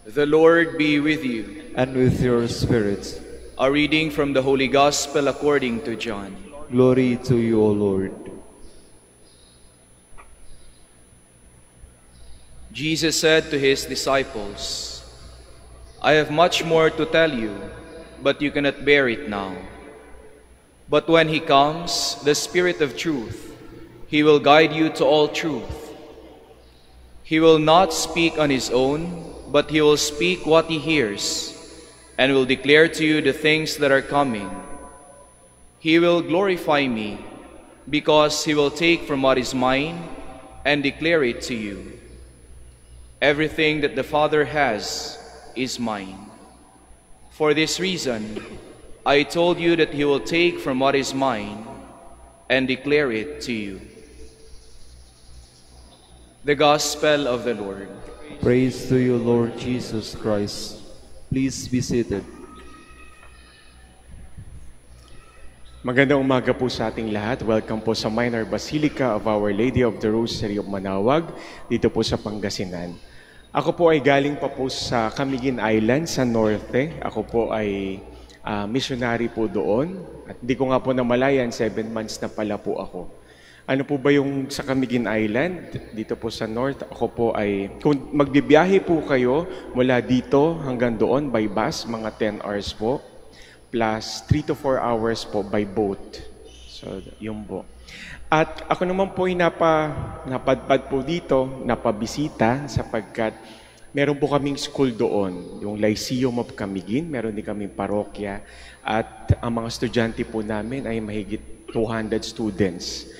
The Lord be with you. And with your spirits. A reading from the Holy Gospel according to John. Glory to you, O Lord. Jesus said to his disciples, I have much more to tell you, but you cannot bear it now. But when he comes, the Spirit of truth, he will guide you to all truth. He will not speak on his own, but he will speak what he hears, and will declare to you the things that are coming. He will glorify me, because he will take from what is mine and declare it to you. Everything that the Father has is mine. For this reason, I told you that he will take from what is mine and declare it to you. The Gospel of the Lord. Praise to you, Lord Jesus Christ. Please be seated. Magandang umaga po sa ating lahat. Welcome po sa Minor Basilica of Our Lady of the Rosary of Manaoag, dito po sa Pangasinan. Ako po ay galing pa po sa Camiguin Island sa norte. Ako po ay missionary po doon. At hindi ko nga po namalayan, 7 months na pala po ako. Ano po ba yung sa Camiguin Island? Dito po sa north, ako po ay, kung magbibiyahe po kayo mula dito hanggang doon by bus, mga 10 hours po, plus 3 to 4 hours po by boat. So, yun po. At ako naman po ay napadpad po dito, napabisita, sapagkat meron po kaming school doon, yung Lyceum of Camiguin, meron din kaming parokya, at ang mga estudyante po namin ay mahigit 200 students.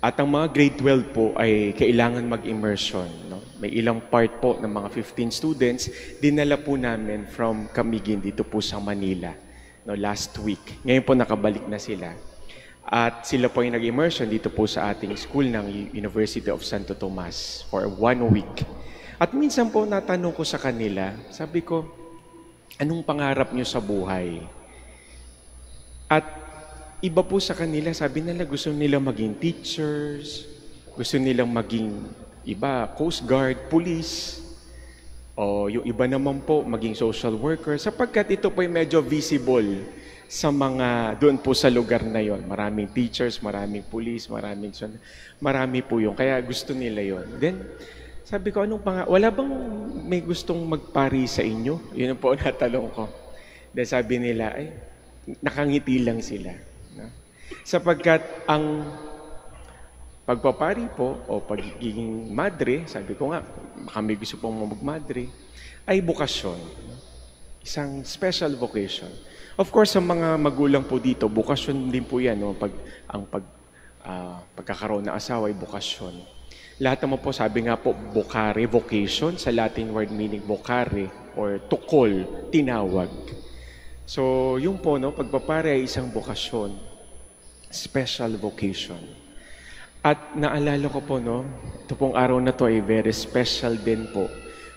At ang mga grade 12 po ay kailangan mag-immersion. No? May ilang part po ng mga 15 students, dinala po namin from Camiguin dito po sa Manila last week. Ngayon po nakabalik na sila. At sila po ay nag-immersion dito po sa ating school ng University of Santo Tomas for 1 week. At minsan po natanong ko sa kanila, sabi ko, anong pangarap nyo sa buhay? At iba po sa kanila, sabi nila gusto nila maging teachers, gusto nilang maging iba, Coast Guard, police, o yung iba naman po maging social worker, sapagkat ito po ay medyo visible sa mga, doon po sa lugar na yon. Maraming teachers, maraming police, marami po yung, kaya gusto nila yon. Then, sabi ko, wala bang may gustong magpari sa inyo? Yun po natalong ko. Then sabi nila, ay, nakangiti lang sila. Sapagkat ang pagpapari po o pagiging madre, sabi ko nga, kami gusto pong magmadre, ay bukasyon. Isang special vocation. Of course, sa mga magulang po dito, bukasyon din po yan. No? Pagkakaroon ng asawa ay bukasyon. Lahat naman po, sabi nga po, vocare, vocation, sa Latin word meaning vocare, or to call, tinawag. So, yung po, no, pagpapare ay isang bukasyon. Special vocation. At naalala ko po, no, ito pong araw na to ay very special din po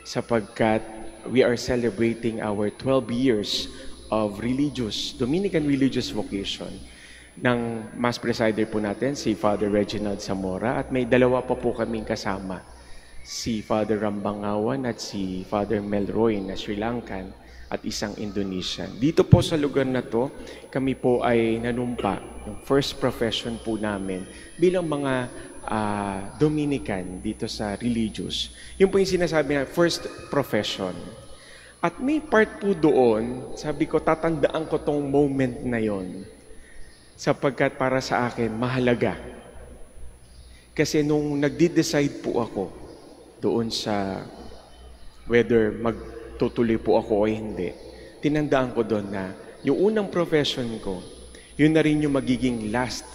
sapagkat we are celebrating our 12 years of Dominican religious vocation ng Mass Presider po natin, si Father Reginald Zamora, at may dalawa pa po kaming kasama, si Father Rambangawan at si Father Melroy na Sri Lankan at isang Indonesian. Dito po sa lugar na to, kami po ay nanumpa, yung first profession po namin bilang mga Dominican dito sa religious. Yung po yung sinasabi na first profession. At may part po doon, sabi ko, tatandaan ko tong moment na yon sapagkat para sa akin, mahalaga. Kasi nung nagde-decide po ako doon sa whether magtutuloy po ako o hindi, tinandaan ko doon na yung unang profession ko, yun na rin yung magiging last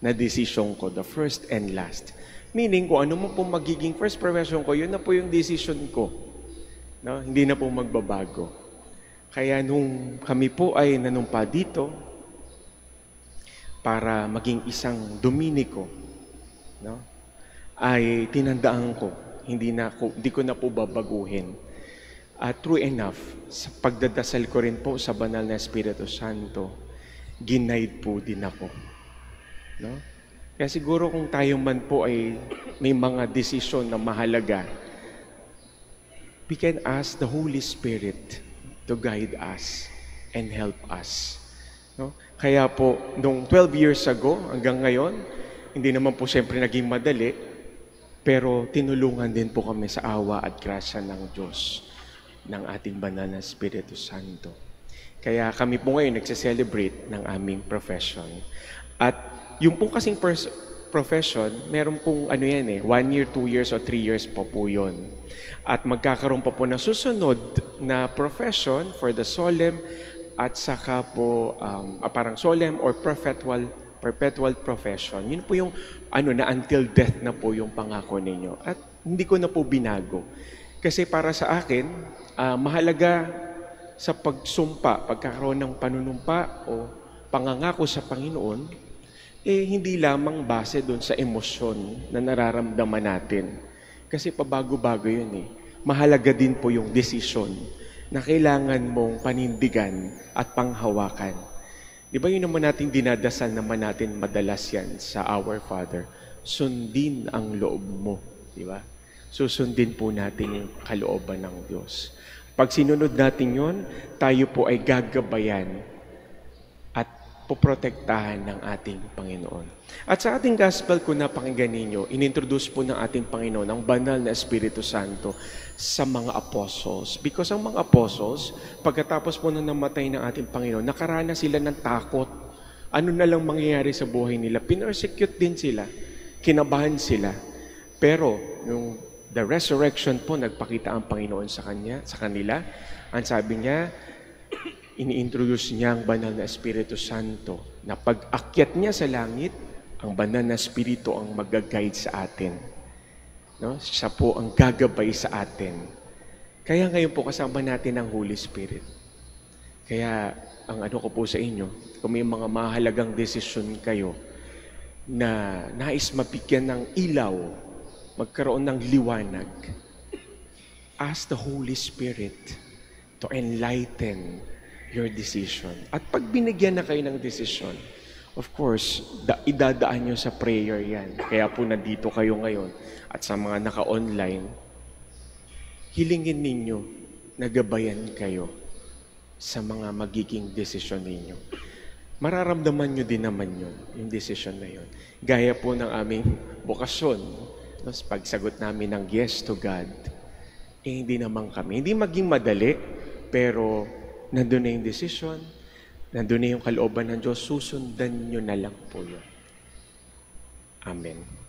na decision ko, the first and last. Meaning, kung ano mo po magiging first profession ko, yun na po yung decision ko. No? Hindi na po magbabago. Kaya nung kami po ay nanumpa dito para maging isang Dominiko, no? Ay tinandaan ko, hindi ko na po babaguhin. True enough, sa pagdadasal ko rin po sa banal na Espiritu Santo, ginaid po din ako. No? Kaya siguro kung tayo man po ay may mga desisyon na mahalaga, we can ask the Holy Spirit to guide us and help us. No? Kaya po, nung 12 years ago hanggang ngayon, hindi naman po siyempre naging madali, pero tinulungan din po kami sa awa at grasya ng Diyos, ng ating banal na Espiritu Santo. Kaya kami po ngayon nagse-celebrate ng aming profession. At yung po kasing profession, meron pong 1 year, 2 years, o 3 years po yun. At magkakaroon pa po ng susunod na profession for the solemn at saka po parang solemn or perpetual profession. Yun po yung na until death na po yung pangako ninyo. At hindi ko na po binago. Kasi para sa akin, mahalaga sa pagsumpa, pagkakaroon ng panunumpa o pangangako sa Panginoon, hindi lamang base doon sa emosyon na nararamdaman natin. Kasi pabago-bago yun Mahalaga din po yung desisyon na kailangan mong panindigan at panghawakan. Di ba yun naman natin dinadasal naman natin madalas yan sa Our Father? Sundin ang loob mo. Di ba? Susundin po natin yung kalooban ng Diyos. Pag sinunod natin yon, tayo po ay gagabayan at poprotektahan ng ating Panginoon. At sa ating gospel, kung napakinggan ninyo, inintroduce po ng ating Panginoon ang banal na Espiritu Santo sa mga apostles. Because ang mga apostles, pagkatapos po na namatay ng ating Panginoon, nakaranas sila ng takot. Ano na lang mangyayari sa buhay nila? Pinersecute din sila. Kinabahan sila. Pero, yung the resurrection po, nagpakita ang Panginoon sa kanila. Ang sabi niya, ini-introduce niya ang banal na Espiritu Santo na pag-akyat niya sa langit, ang banal na Espiritu ang mag-guide sa atin. No? Siya po ang gagabay sa atin. Kaya ngayon po kasama natin ang Holy Spirit. Kaya ang ko po sa inyo, kung may mga mahalagang desisyon kayo na nais mapigyan ng ilaw, magkaroon ng liwanag, ask the Holy Spirit to enlighten your decision. At pag binigyan na kayo ng desisyon, of course, idadaan nyo sa prayer yan. Kaya po nandito kayo ngayon at sa mga naka-online, hilingin ninyo na gabayan kayo sa mga magiging desisyon ninyo. Mararamdaman nyo din naman yun, yung desisyon na yun. Gaya po ng aming bokasyon, pagsagot namin ng yes to God, hindi naman kami. Hindi maging madali, pero nandun na yung desisyon, nandun na yung kalooban ng Diyos, susundan nyo na lang po yun. Amen.